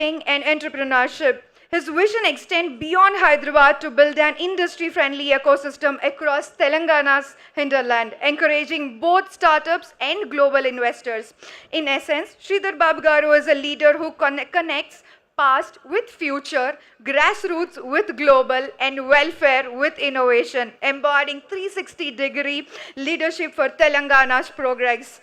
and entrepreneurship. His vision extends beyond Hyderabad to build an industry-friendly ecosystem across Telangana's hinterland, encouraging both startups and global investors. In essence, Sridhar Babu Garu is a leader who connects past with future, grassroots with global, and welfare with innovation, embodying 360-degree leadership for Telangana's progress.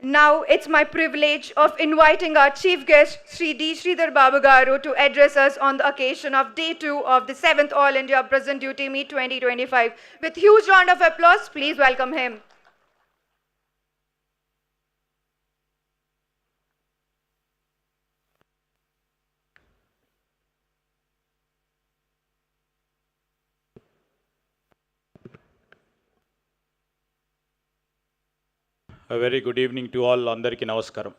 Now it's my privilege of inviting our chief guest, Sridhar Babu Garu, to address us on the occasion of Day 2 of the 7th All India Present Duty Meet 2025. With huge round of applause, please welcome him. A very good evening to all. Andariki namaskaram.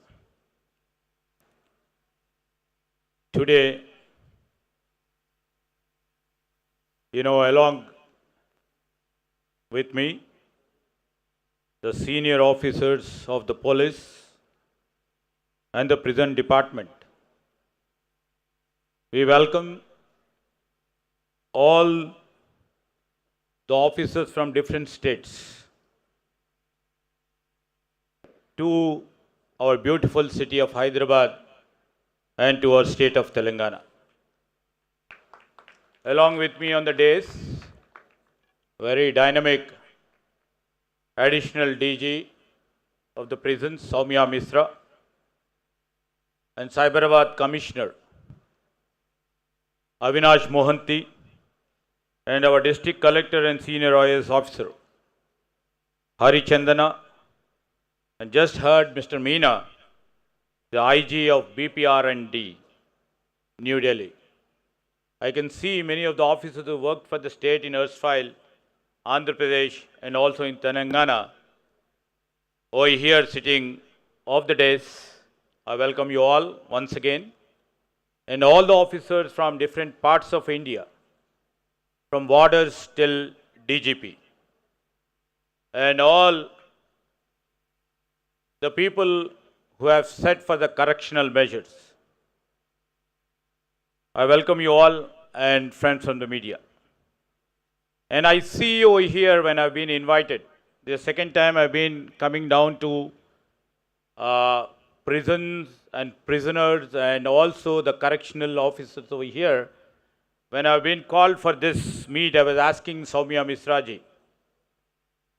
Today, along with me, the senior officers of the police and the prison department, we welcome all the officers from different states to our beautiful city of Hyderabad and to our state of Telangana. Along with me on the dais, very dynamic additional DG of the prisons, Soumya Misra, and Cyberabad Commissioner, Avinash Mohanty, and our District Collector and Senior IAS Officer, Hari Chandana, and just heard Mr. Meena, the IG of BPR&D, New Delhi. I can see many of the officers who worked for the state in erstwhile Andhra Pradesh and also in Telangana over here sitting off the dais. I welcome you all once again, and all the officers from different parts of India, from warders till DGP, and all the people who have set for the correctional measures. I welcome you all and friends from the media. And I see you over here when I've been invited. The second time I've been coming down to prisons and prisoners and also the correctional officers over here. When I've been called for this meet, I was asking Soumya Misraji,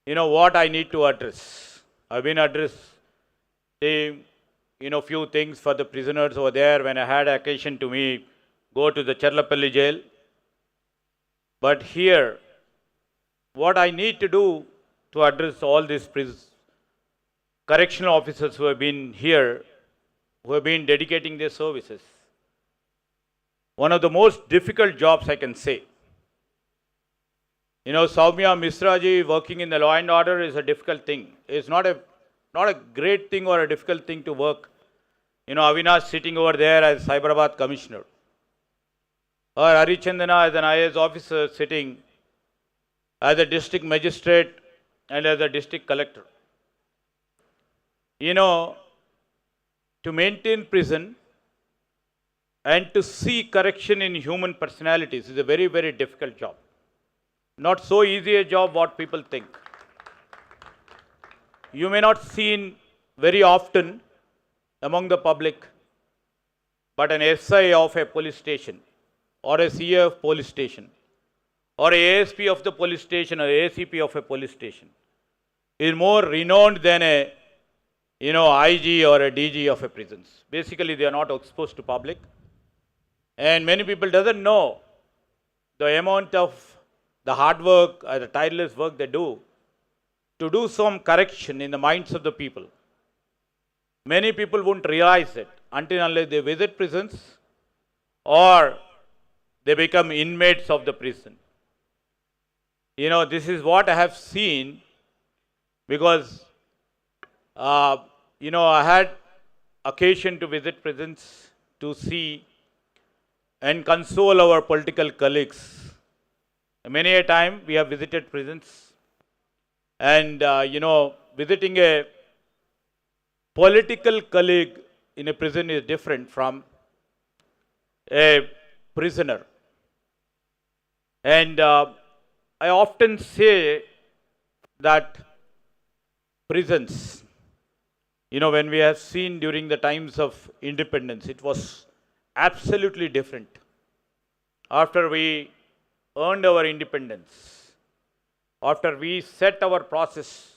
what I need to address. I've been addressing few things for the prisoners over there when I had occasion to go to the Cherlapalli jail. But here, what I need to do to address all these correctional officers who have been here, who have been dedicating their services. One of the most difficult jobs I can say. Soumya Misraji working in the law and order is a difficult thing. It's not a great thing or a difficult thing to work. Avinash sitting over there as Cyberabad Commissioner, or Hari Chandana as an IAS officer sitting as a district magistrate and as a district collector. To maintain prison and to see correction in human personalities is a very, very difficult job. Not so easy a job what people think. You may not seen very often among the public, but an SI of a police station or a CA of police station or a ASP of the police station or ACP of a police station is more renowned than a IG or a DG of a prisons. Basically, they are not exposed to public, and many people doesn't know the amount of the hard work or the tireless work they do to do some correction in the minds of the people. Many people won't realize it until unless they visit prisons or they become inmates of the prison. This is what I have seen because, I had occasion to visit prisons to see and console our political colleagues. Many a time we have visited prisons and, visiting a political colleague in a prison is different from a prisoner. And I often say that prisons, when we have seen during the times of independence, it was absolutely different. After we earned our independence, after we set our process,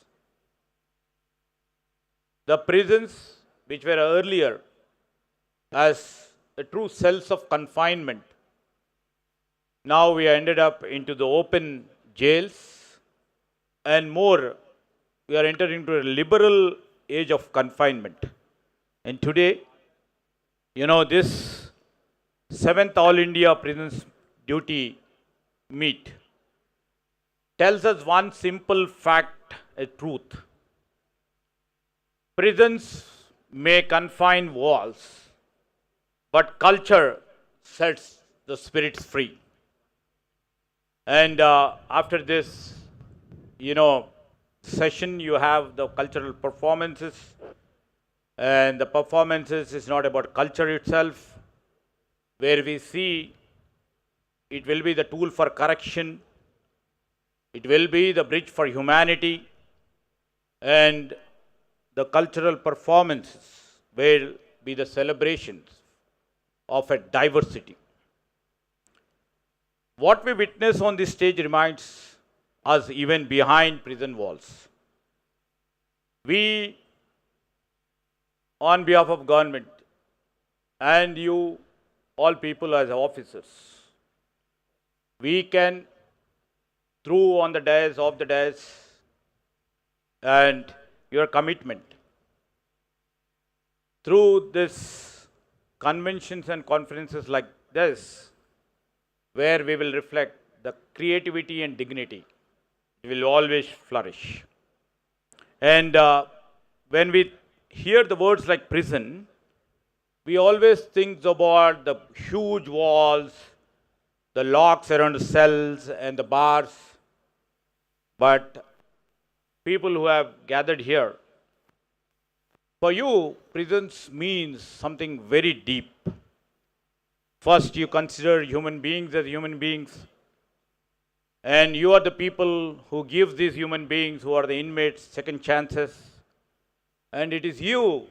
the prisons which were earlier as a true cells of confinement, now we ended up into the open jails, and more, we are entering into a liberal age of confinement. And today, this 7th All India Prisons Duty Meet tells us one simple fact, a truth. Prisons may confine walls, but culture sets the spirits free. And after this, session, you have the cultural performances. And the performances is not about culture itself, where we see it will be the tool for correction, it will be the bridge for humanity, and the cultural performances will be the celebrations of a diversity. What we witness on this stage reminds us even behind prison walls. We, on behalf of government, and you, all people as officers, we can, through on the dais, off the dais, and your commitment, through this conventions and conferences like this, where we will reflect the creativity and dignity, it will always flourish. And when we hear the words like prison, we always think about the huge walls, the locks around the cells and the bars. But people who have gathered here, for you, prisons means something very deep. First, you consider human beings as human beings. And you are the people who give these human beings, who are the inmates, second chances. And it is you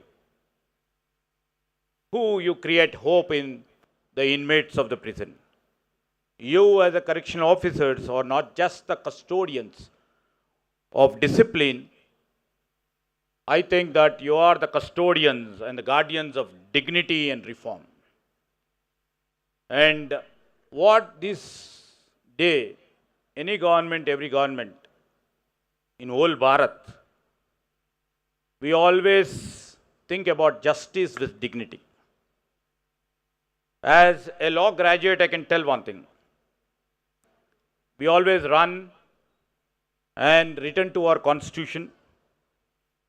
who you create hope in the inmates of the prison. You as a correctional officers are not just the custodians of discipline. I think that you are the custodians and the guardians of dignity and reform. And what this day, any government, every government in whole Bharat, we always think about justice with dignity. As a law graduate, I can tell one thing. We always run and return to our constitution.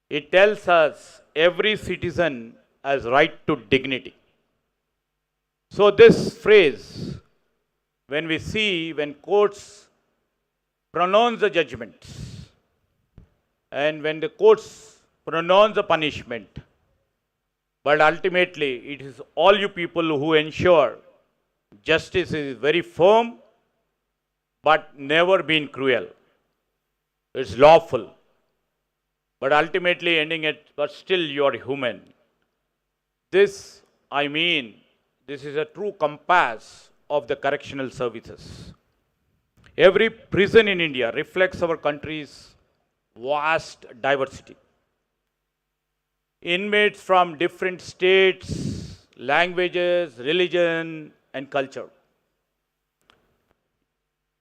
It tells us every citizen has right to dignity. So this phrase, when courts pronounce the judgments, and when the courts pronounce the punishment, but ultimately it is all you people who ensure justice is very firm, but never been cruel. It's lawful, but ultimately ending it, but still you are human. This is a true compass of the correctional services. Every prison in India reflects our country's vast diversity. Inmates from different states, languages, religion, and culture.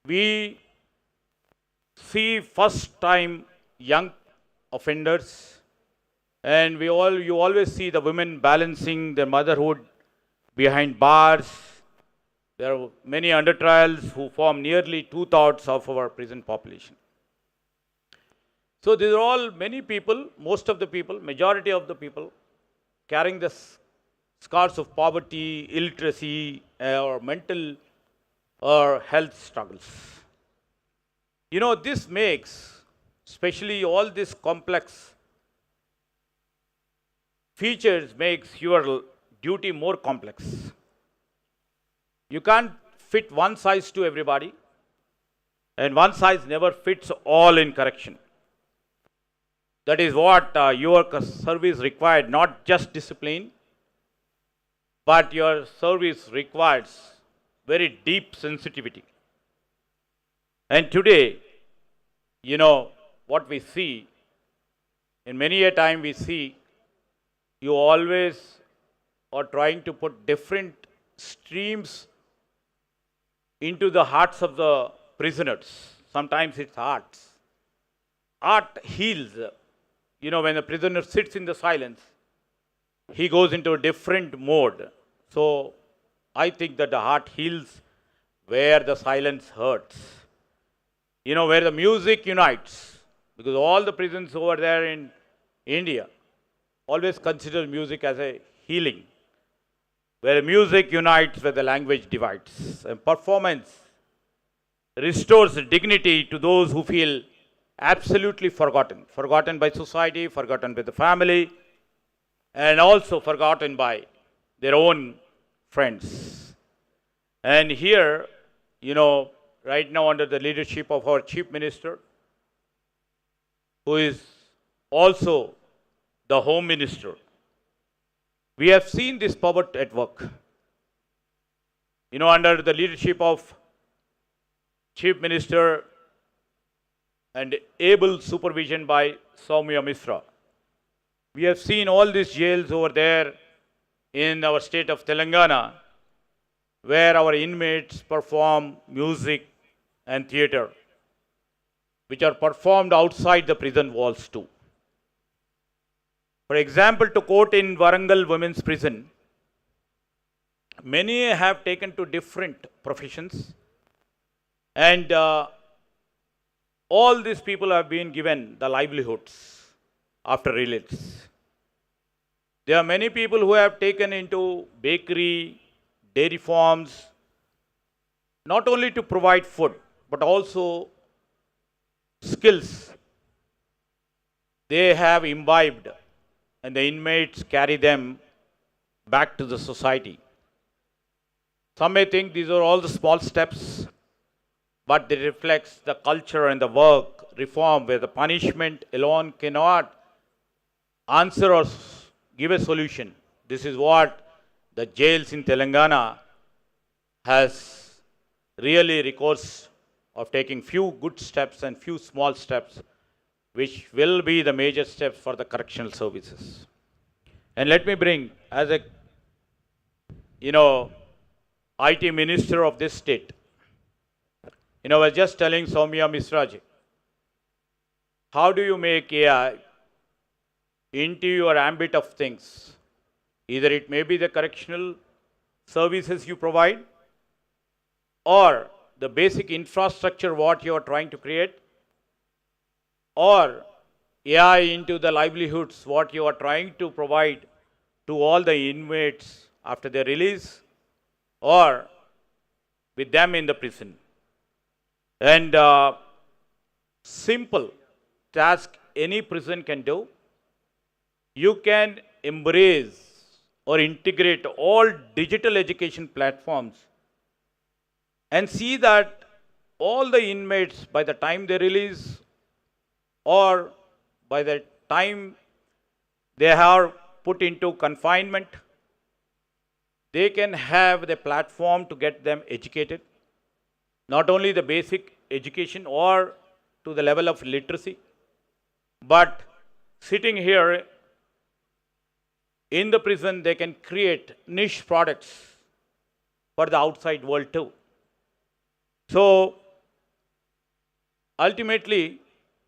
We see first-time young offenders, and you always see the women balancing their motherhood behind bars. There are many under trials who form nearly 2/3 of our prison population. So these are all many people, most of the people, majority of the people carrying the scars of poverty, illiteracy, or mental or health struggles. This makes, especially all these complex features makes your duty more complex. You can't fit one size to everybody, and one size never fits all in correction. That is what your service required, not just discipline, but your service requires very deep sensitivity. And today, what we see, in many a time we see you always are trying to put different streams into the hearts of the prisoners. Sometimes it's hearts. Art heals. When the prisoner sits in the silence, he goes into a different mode. So I think that the heart heals where the silence hurts. Where the music unites. Because all the prisons over there in India always consider music as a healing. Where music unites, where the language divides. And performance restores dignity to those who feel absolutely forgotten. Forgotten by society, forgotten by the family, and also forgotten by their own friends. And here, right now under the leadership of our Chief Minister, who is also the Home Minister, we have seen this power at work. Under the leadership of Chief Minister and able supervision by Soumya Misra, we have seen all these jails over there in our state of Telangana, where our inmates perform music and theatre, which are performed outside the prison walls too. For example, to quote in Warangal Women's Prison, many have taken to different professions, and all these people have been given the livelihoods after release. There are many people who have taken into bakery, dairy farms, not only to provide food, but also skills they have imbibed, and the inmates carry them back to the society. Some may think these are all the small steps, but they reflect the culture and the work reform where the punishment alone cannot answer or give a solution. This is what the jails in Telangana has really recourse of taking few good steps and few small steps, which will be the major steps for the correctional services. And let me bring, as a IT minister of this state, I was just telling Soumya Misra ji, how do you make AI into your ambit of things? Either it may be the correctional services you provide, or the basic infrastructure what you are trying to create, or AI into the livelihoods what you are trying to provide to all the inmates after their release, or with them in the prison. And simple task any prison can do, you can embrace or integrate all digital education platforms and see that all the inmates, by the time they release or by the time they are put into confinement, they can have the platform to get them educated, not only the basic education or to the level of literacy, but sitting here in the prison, they can create niche products for the outside world too. So ultimately,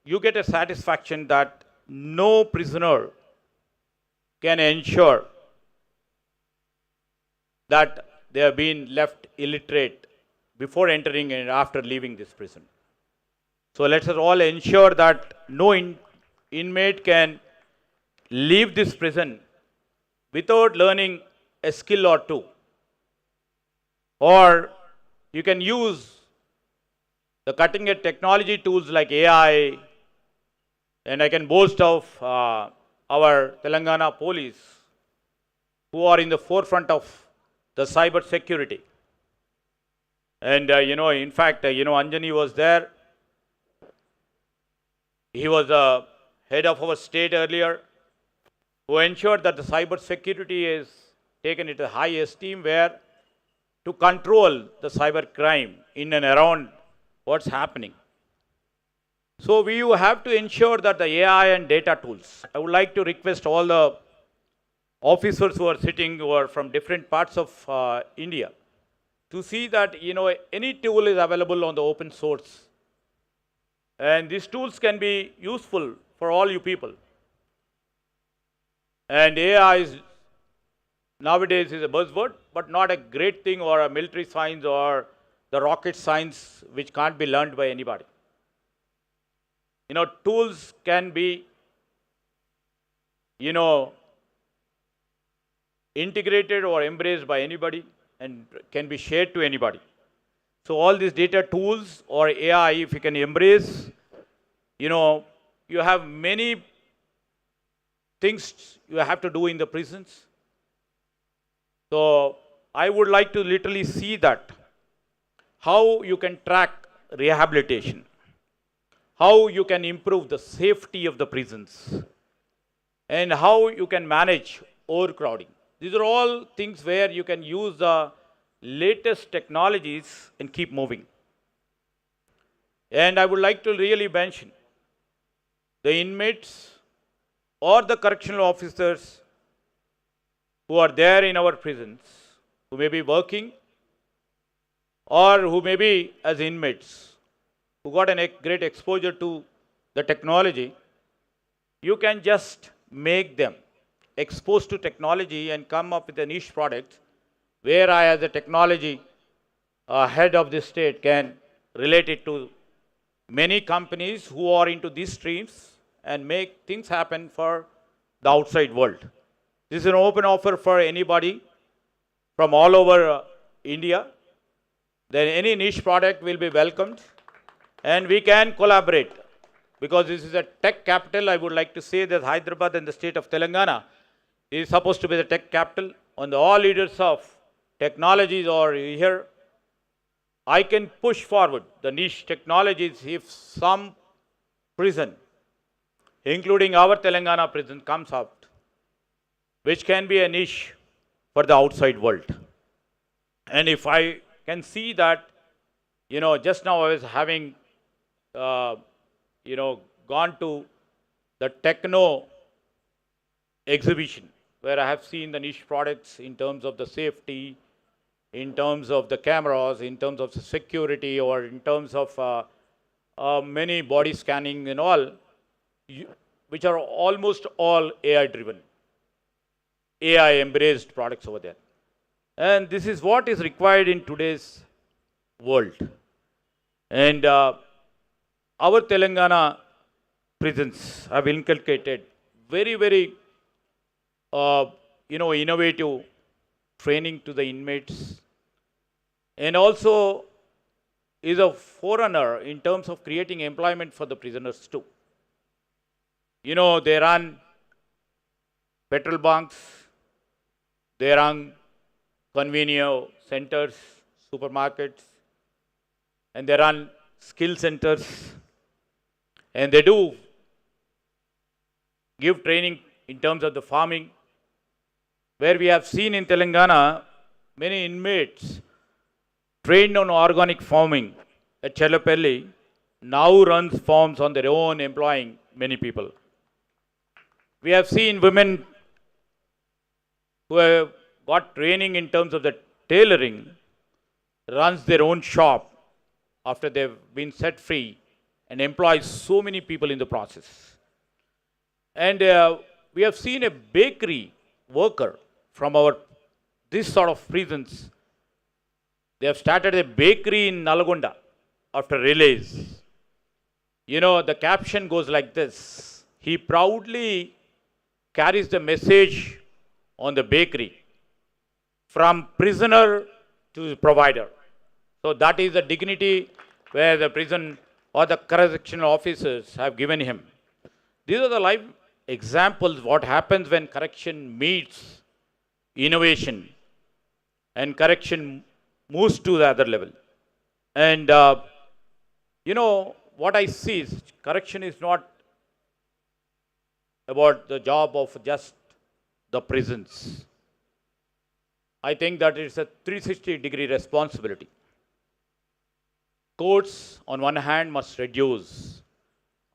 you get a satisfaction that no prisoner can ensure that they have been left illiterate before entering and after leaving this prison. So let us all ensure that no inmate can leave this prison without learning a skill or two. Or you can use the cutting-edge technology tools like AI, and I can boast of our Telangana police, who are in the forefront of the cyber security. And, in fact, Anjani was there. He was the head of our state earlier, who ensured that the cyber security is taken into high esteem, where to control the cyber crime in and around what's happening. So we have to ensure that the AI and data tools. I would like to request all the officers who are sitting, who are from different parts of India, to see that any tool is available on the open source, and these tools can be useful for all you people. And AI is nowadays is a buzzword, but not a great thing or a military science or the rocket science which can't be learned by anybody. Tools can be, integrated or embraced by anybody and can be shared to anybody. So all these data tools or AI, if you can embrace, you have many things you have to do in the prisons. So I would like to literally see that, how you can track rehabilitation, how you can improve the safety of the prisons, and how you can manage overcrowding. These are all things where you can use the latest technologies and keep moving. And I would like to really mention the inmates or the correctional officers who are there in our prisons, who may be working or who may be as inmates, who got a great exposure to the technology. You can just make them exposed to technology and come up with a niche product where I, as a technology head of the state, can relate it to many companies who are into these streams and make things happen for the outside world. This is an open offer for anybody from all over India. Then any niche product will be welcomed, and we can collaborate. Because this is a tech capital, I would like to say that Hyderabad and the state of Telangana is supposed to be the tech capital. And all leaders of technologies are here. I can push forward the niche technologies if some prison, including our Telangana prison, comes out, which can be a niche for the outside world. And if I can see that, just now I was having, gone to the techno exhibition, where I have seen the niche products in terms of the safety, in terms of the cameras, in terms of the security, or in terms of many body scanning and all, which are almost all AI driven, AI embraced products over there. And this is what is required in today's world. And our Telangana prisons have inculcated very, very, innovative training to the inmates, and also is a forerunner in terms of creating employment for the prisoners too. They run petrol bunks, they run convenience centers, supermarkets, and they run skill centers, and they do give training in terms of the farming, where we have seen in Telangana many inmates trained on organic farming at Chellapelli now runs farms on their own, employing many people. We have seen women who have got training in terms of the tailoring, runs their own shop after they've been set free, and employs so many people in the process. And we have seen a bakery worker from this sort of prisons. They have started a bakery in Nalgonda after release. The caption goes like this: he proudly carries the message on the bakery from prisoner to provider. So that is the dignity where the prison or the correctional officers have given him. These are the live examples what happens when correction meets innovation and correction moves to the other level. And what I see is correction is not about the job of just the prisons. I think that it's a 360-degree responsibility. Courts, on one hand, must reduce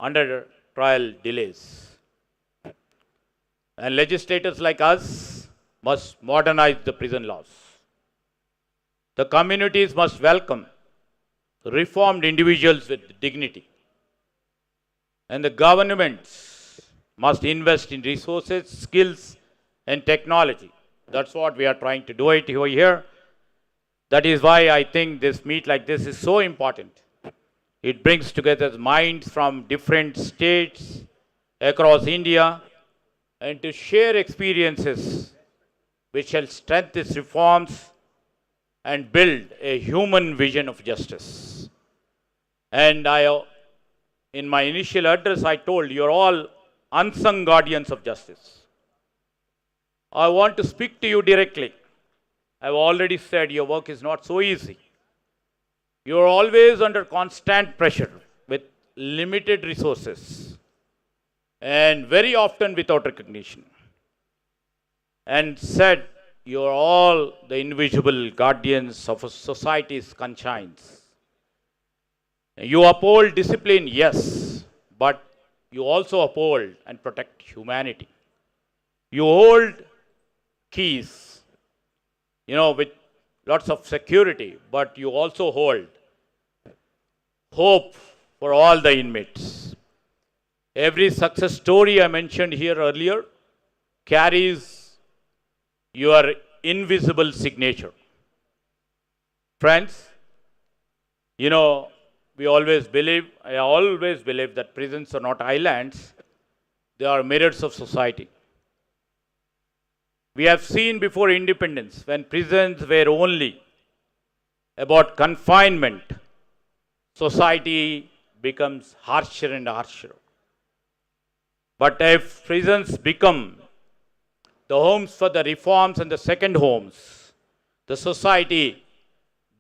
under trial delays. And legislators like us must modernize the prison laws. The communities must welcome reformed individuals with dignity. And the governments must invest in resources, skills, and technology. That's what we are trying to do it over here. That is why I think this meet like this is so important. It brings together minds from different states across India and to share experiences which shall strengthen these reforms and build a human vision of justice. And in my initial address, I told you're all unsung guardians of justice. I want to speak to you directly. I've already said your work is not so easy. You're always under constant pressure with limited resources and very often without recognition. And said you're all the invisible guardians of a society's conscience. You uphold discipline, yes, but you also uphold and protect humanity. You hold keys, with lots of security, but you also hold hope for all the inmates. Every success story I mentioned here earlier carries your invisible signature. Friends, I always believe that prisons are not islands, they are mirrors of society. We have seen before independence, when prisons were only about confinement, society becomes harsher and harsher. But if prisons become the homes for the reforms and the second homes, the society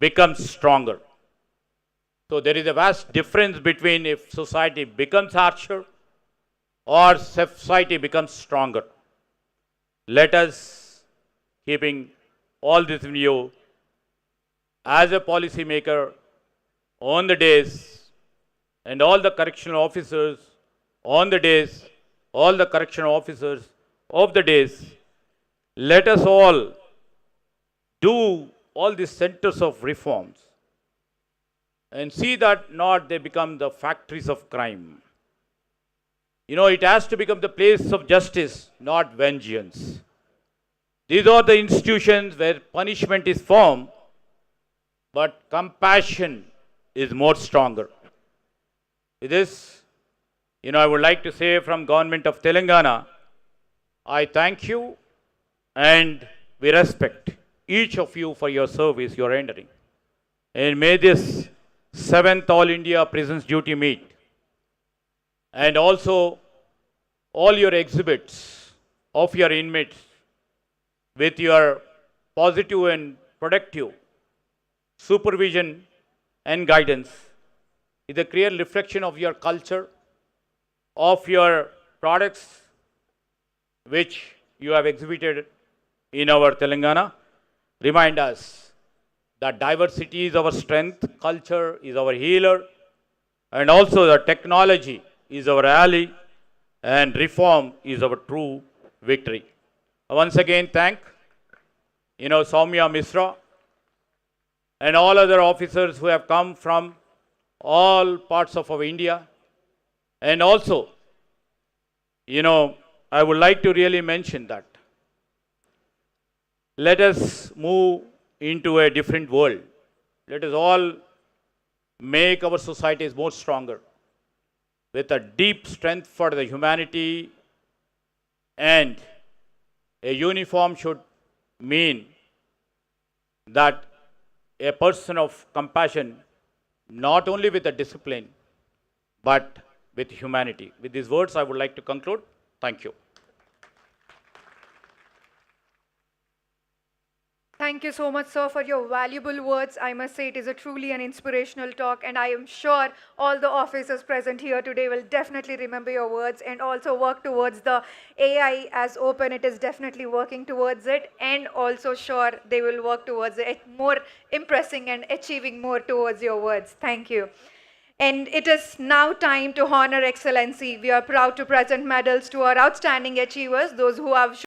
becomes stronger. So there is a vast difference between if society becomes harsher or society becomes stronger. Let us, keeping all this in view, as a policy maker, on the days, and all the correctional officers on the days, all the correctional officers of the days, let us all do all these centers of reforms and see that not they become the factories of crime. It has to become the place of justice, not vengeance. These are the institutions where punishment is firm, but compassion is more stronger. With this, I would like to say from Government of Telangana, I thank you and we respect each of you for your service you are rendering. And may this 7th All India Prisons Duty Meet and also all your exhibits of your inmates with your positive and productive supervision and guidance is a clear reflection of your culture, of your products which you have exhibited in our Telangana. Remind us that diversity is our strength, culture is our healer, and also the technology is our ally, and reform is our true victory. Once again, thank Soumya Misra and all other officers who have come from all parts of our India. And also, I would like to really mention that let us move into a different world. Let us all make our societies more stronger with a deep strength for the humanity, and a uniform should mean that a person of compassion, not only with the discipline, but with humanity. With these words, I would like to conclude. Thank you. Thank you so much, sir, for your valuable words. I must say it is a truly an inspirational talk, and I am sure all the officers present here today will definitely remember your words and also work towards the AI as open. It is definitely working towards it, and also sure they will work towards it more impressing and achieving more towards your words. Thank you. And it is now time to honor excellency. We are proud to present medals to our outstanding achievers, those who have